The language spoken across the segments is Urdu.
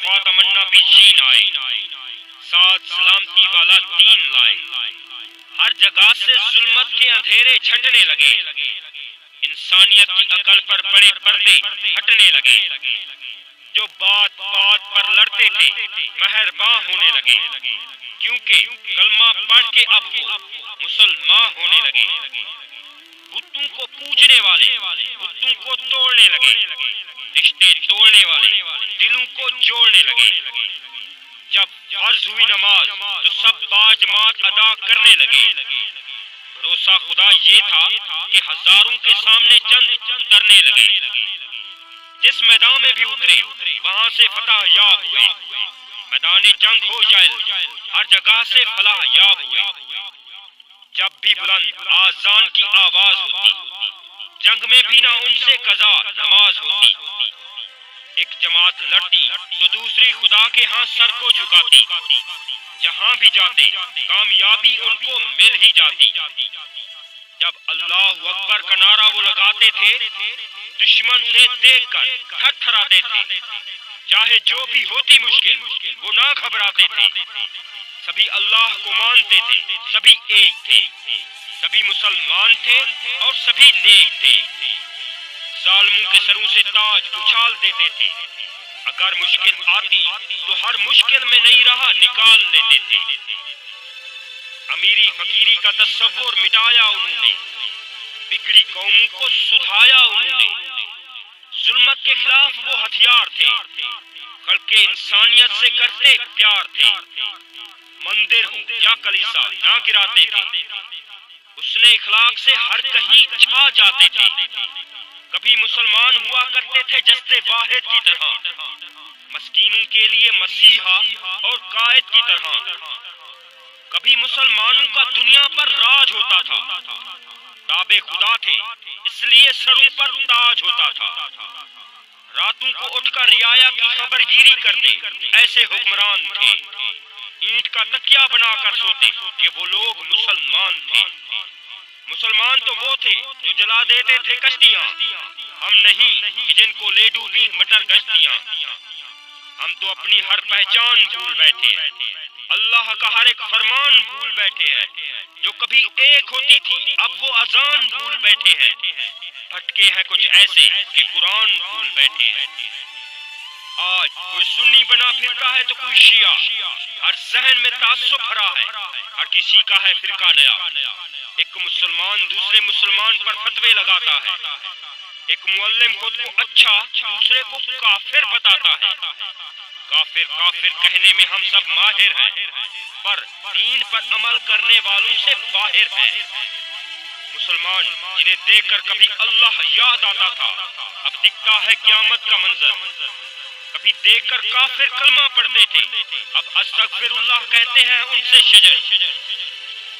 خاتم النبیین آئے، ساتھ سلامتی والا دین لائے۔ ہر جگہ سے ظلمت کے اندھیرے چھٹنے لگے، انسانیت کی عقل پر پڑے پردے ہٹنے لگے۔ جو بات بات پر لڑتے تھے مہرباں ہونے لگے، کیونکہ کلمہ پڑھ کے اب وہ مسلمان ہونے لگے۔ بتوں کو پوجنے والے بتوں کو توڑنے لگے، رشتے توڑنے والے دلوں کو جوڑنے لگے۔ جب فرض ہوئی نماز تو سب باجماعت ادا کرنے لگے۔ بھروسہ خدا یہ تھا کہ ہزاروں کے سامنے چند اترنے لگے۔ جس میدان میں بھی اترے وہاں سے فتح یاب ہوئے۔ میدان جنگ ہو جائل ہر جگہ سے فلاح یاب ہوئے۔ جب بھی بلند آذان کی آواز ہوتی، جنگ میں بھی نہ ان سے قضا نماز ہوتی۔ ایک جماعت لڑتی تو دوسری خدا کے ہاں سر کو جھکاتی۔ جہاں بھی جاتے کامیابی ان کو مل ہی جاتی۔ جب اللہ اکبر کا نعرہ وہ لگاتے تھے، دشمن انہیں دیکھ کر تھر تھراتے تھے۔ چاہے جو بھی ہوتی مشکل وہ نہ گھبراتے تھے۔ سبھی اللہ کو مانتے تھے، سبھی ایک تھے، سبھی مسلمان تھے اور سبھی نیک تھے۔ ظالموں کے سروں سے تاج اچھال دیتے تھے۔ اگر مشکل آتی تو ہر مشکل میں نئی راہ نکال لیتے تھے۔ امیری فقیری کا تصور مٹایا انہوں نے، بگڑی قوموں کو سدھایا انہوں نے۔ ظلمت کے خلاف وہ ہتھیار تھے، خلق انسانیت سے کرتے پیار تھے۔ مندر ہو یا کلیسا نہ گراتے تھے، اس نے اخلاق سے ہر کہیں چھا جاتے تھے۔ کبھی مسلمان ہوا کرتے تھے جسد واحد کی طرح، مسکینوں کے لیے مسیحا اور قائد کی طرح۔ کبھی مسلمانوں کا دنیا پر راج ہوتا تھا، تابع خدا تھے اس لیے سروں پر تاج ہوتا تھا۔ راتوں کو اٹھ کر رعایا کی خبرگیری کرتے ایسے حکمران تھے۔ اینٹ کا تکیہ بنا کر سوتے کہ وہ لوگ مسلمان تھے۔ مسلمان تو وہ تھے جو جلا دیتے تھے کشتیاں، ہم نہیں کہ جن کو لے ڈوبی مٹر گشتیاں۔ ہم تو اپنی ہر پہچان بھول بیٹھے ہیں، اللہ کا ہر ایک فرمان بھول بیٹھے ہیں۔ جو کبھی ایک ہوتی تھی اب وہ اذان بھول بیٹھے ہیں۔ بھٹکے ہیں کچھ ایسے کہ قرآن بھول بیٹھے ہیں۔ آج کوئی سنی بنا پھرتا ہے تو کوئی شیعہ، ہر ذہن میں تعصب بھرا ہے، ہر کسی کا ہے فرقہ نیا۔ ایک مسلمان دوسرے مسلمان پر فتوے لگاتا ہے، ایک معلم خود کو اچھا دوسرے کو کافر بتاتا ہے۔ کافر کافر کہنے میں ہم سب ماہر ہیں، پر دین پر عمل کرنے والوں سے باہر ہیں۔ مسلمان جنہیں دیکھ کر کبھی اللہ یاد آتا تھا، اب دکھتا ہے قیامت کا منظر۔ کبھی دیکھ کر کافر کلمہ پڑھتے تھے، اب استغفر اللہ کہتے ہیں ان سے شجر۔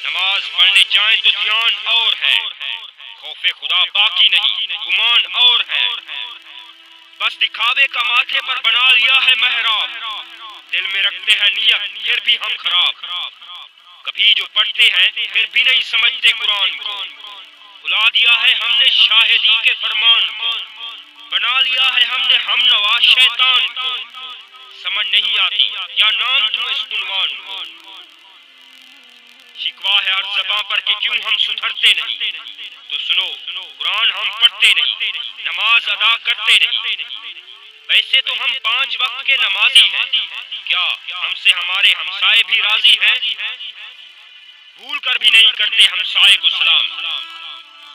نماز پڑھنے جائیں تو دھیان اور ہے، خوف خدا باقی نہیں، گمان اور ہے۔ بس دکھاوے کا ماتھے پر بنا لیا ہے محراب، دل میں رکھتے ہیں نیت پھر بھی ہم خراب۔ کبھی جو پڑھتے ہیں پھر بھی نہیں سمجھتے قرآن کو، بھلا دیا ہے ہم نے شاہدی کے فرمان کو، بنا لیا ہے ہم نے ہم نوا شیطان کو۔ سمجھ نہیں آتی کیا نام دوں اس عنوان کو، شکوا ہے ہر زباں پر کہ کیوں ہم سدھرتے نہیں۔ تو سنو قرآن ہم پڑھتے نہیں، نماز ادا کرتے نہیں۔ ویسے تو ہم 5 وقت کے نمازی ہیں، کیا ہم سے ہمارے ہمسائے بھی راضی ہیں؟ بھول کر بھی نہیں کرتے ہمسائے کو سلام،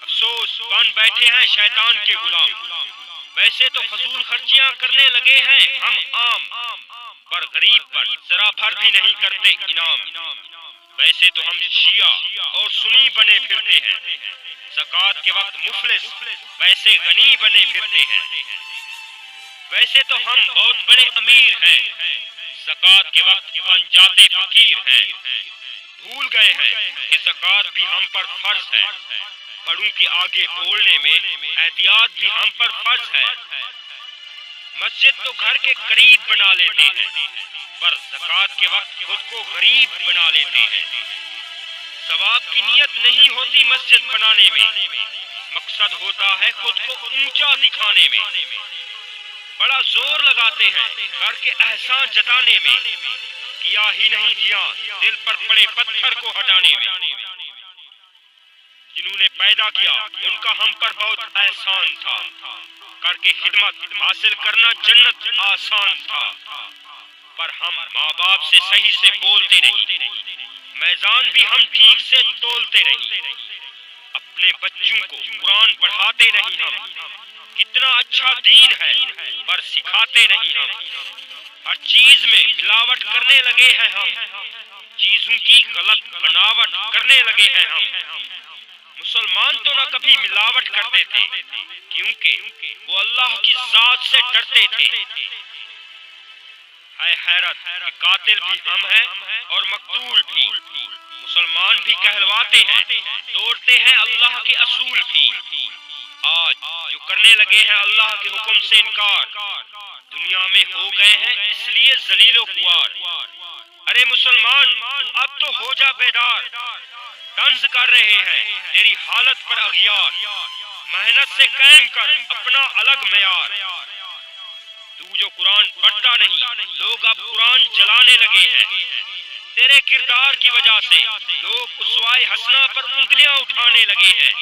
افسوس بن بیٹھے ہیں شیطان کے غلام۔ ویسے تو فضول خرچیاں کرنے لگے ہیں ہم عام، پر غریب پر ذرا بھر بھی نہیں کرتے انعام۔ ویسے تو ہم شیعہ اور سنی بنے پھرتے ہیں، زکوٰۃ کے وقت مفلس ویسے غنی بنے پھرتے ہیں۔ ویسے تو ہم بہت بڑے امیر ہیں، زکوٰۃ کے وقت بن جاتے فقیر ہیں۔ بھول گئے ہیں کہ زکوٰۃ بھی ہم پر فرض ہے، بڑوں کے آگے بولنے میں احتیاط بھی ہم پر فرض ہے۔ مسجد تو گھر کے قریب بنا لیتے ہیں، پر زکوٰۃ کے وقت خود کو غریب بنا لیتے ہیں۔ ثواب کی نیت نہیں ہوتی مسجد بنانے میں، مقصد ہوتا ہے خود کو اونچا دکھانے میں۔ بڑا زور لگاتے ہیں کر کے احسان جتانے میں، کیا ہی نہیں دھیان دل پر پڑے پتھر کو ہٹانے میں۔ جنہوں نے پیدا کیا ان کا ہم پر بہت احسان تھا، کر کے خدمت حاصل کرنا جنت آسان تھا، پر ہم ماں باپ سے صحیح سے بولتے نہیں، میزان بھی ہم ٹھیک سے تولتے نہیں، اپنے بچوں کو قرآن پڑھاتے نہیں ہم، کتنا اچھا دین ہے پر سکھاتے نہیں ہم، ہر چیز میں ملاوٹ کرنے لگے ہیں ہم، چیزوں کی غلط بناوٹ کرنے لگے ہیں ہم۔ مسلمان تو نہ کبھی ملاوٹ کرتے تھے کیونکہ وہ اللہ کی ذات سے ڈرتے تھے۔ ہے حیرت کہ قاتل بھی ہم ہیں اور مقتول بھی، مسلمان بھی کہلواتے ہیں، توڑتے ہیں اللہ کے اصول بھی۔ آج جو کرنے لگے ہیں اللہ کے حکم سے انکار، دنیا میں ہو گئے ہیں اس لیے ذلیل و خوار۔ ارے مسلمان تو اب تو ہو جا بیدار، طنز کر رہے ہیں تیری حالت پر اغیار، محنت سے قائم کر اپنا الگ معیار۔ تو جو قرآن پڑھتا نہیں، لوگ اب قرآن جلانے لگے ہیں، تیرے کردار کی وجہ سے لوگ اسوائے حسنہ پر انگلیاں اٹھانے لگے ہیں،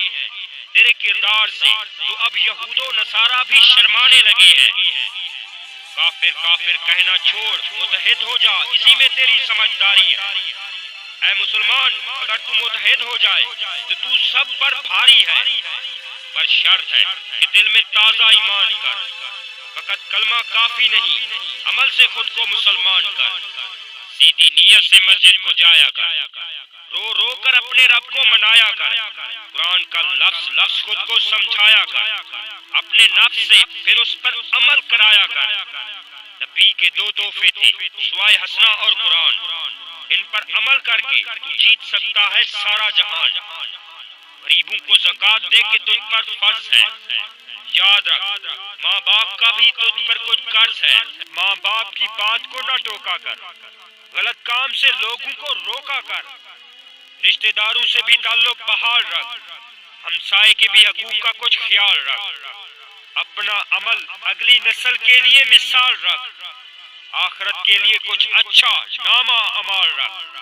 تیرے کردار سے تو اب یہود و نصارہ بھی شرمانے لگے ہیں۔ کافر کافر کہنا چھوڑ، متحد ہو جا، اسی میں تیری سمجھداری ہے۔ اے مسلمان اگر تو متحد ہو جائے تو سب پر بھاری ہے، پر شرط ہے کہ دل میں تازہ ایمان کر، فقط کلمہ کافی نہیں، عمل سے خود کو مسلمان کر، سیدھی نیت سے مسجد کو جایا کر، رو رو کر اپنے رب کو منایا کر، قرآن کا لفظ لفظ خود کو سمجھایا کر، اپنے نفس سے پھر اس پر عمل کرایا کر۔ نبی کے دو تحفے تھے، اسوائے حسنہ اور قرآن، ان پر عمل کر کے تو جیت سکتا ہے سارا جہان۔ غریبوں کو زکوٰۃ دے کے تجھ پر فرض ہے، یاد رکھ ماں باپ کا بھی تجھ پر کچھ قرض ہے، ماں باپ کی بات کو نہ ٹوکا کر، غلط کام سے لوگوں کو روکا کر، رشتہ داروں سے بھی تعلق بحال رکھ، ہمسائے کے بھی حقوق کا کچھ خیال رکھ، اپنا عمل اگلی نسل کے لیے مثال رکھ، آخرت کے لیے کچھ اچھا نامہ اعمال رکھ۔